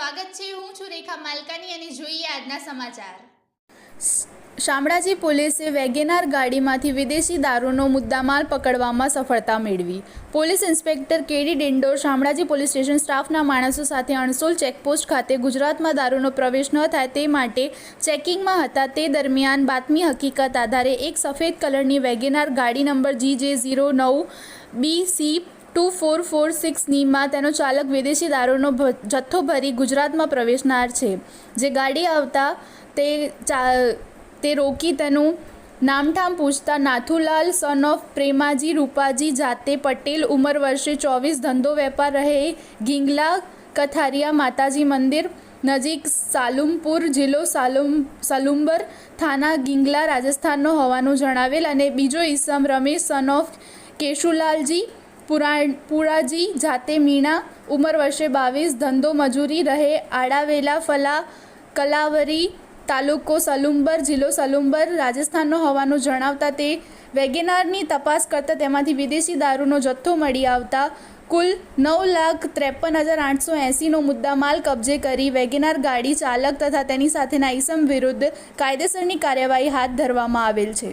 સ્વાગત છે। હું છું રેખા માલકાની અને જોઈએ આજના સમાચાર। શામળાજી પોલીસે વેગેનાર ગાડીમાંથી વિદેશી દારૂનો મુદ્દામાલ પકડવામાં સફળતા મેળવી। Police inspector KD Dindor Shamlaji police station સ્ટાફના માણસો સાથે અણસોલ ચેકપોસ્ટ ખાતે ગુજરાતમાં દારૂનો પ્રવેશ ન થાય તે માટે ચેકિંગમાં હતા તે દરમિયાન બાતમી હકીકત આધારે એક સફેદ કલરની વેગેનાર ગાડી નંબર GJ09BC2446નીમાં તેનો ચાલક વિદેશી દારૂનો જથ્થો ભરી ગુજરાતમાં પ્રવેશનાર છે, જે ગાડી આવતા તે રોકી તેનું નામઠામ પૂછતા નાથુલાલ સન ઓફ પ્રેમાજી રૂપાજી જાતે પટેલ ઉંમર વર્ષે 24 ધંધો વેપાર રહે ગીંગલા કથારિયા માતાજી મંદિર નજીક સાલુમપુર જિલ્લો સલુંબર થાના ગીંગલા રાજસ્થાનનો હોવાનું જણાવેલ અને બીજો ઈસમ રમેશ સન ઓફ કેશુલાલજી પુરાજી જાતે મીણા ઉંમર વર્ષે 22 ધંધો મજૂરી રહે આડાવેલા ફલા કલાવરી તાલુકો સલુંબર જિલ્લો સલુંબર રાજસ્થાનનો હોવાનું જણાવતા તે વેગેનારની તપાસ કરતા તેમાંથી વિદેશી દારૂનો જથ્થો મળી આવતા કુલ 9,53,880નો મુદ્દામાલ કબજે કરી વેગેનાર ગાડી ચાલક તથા તેની સાથેના ઈસમ વિરુદ્ધ કાયદેસરની કાર્યવાહી હાથ ધરવામાં આવેલ છે।